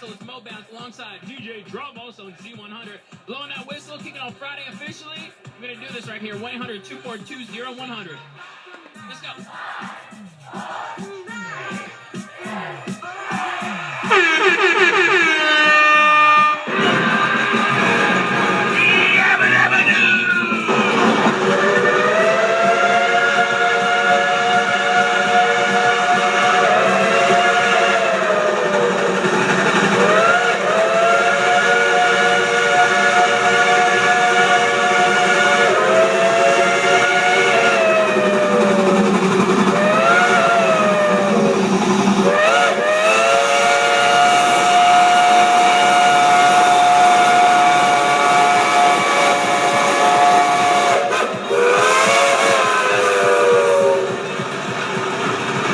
whistle is Mo Bounce alongside DJ Dramos on Z100. Blowing that whistle, kicking off Friday officially. We're going to do this right here, 1-800-242-0100. Let's go.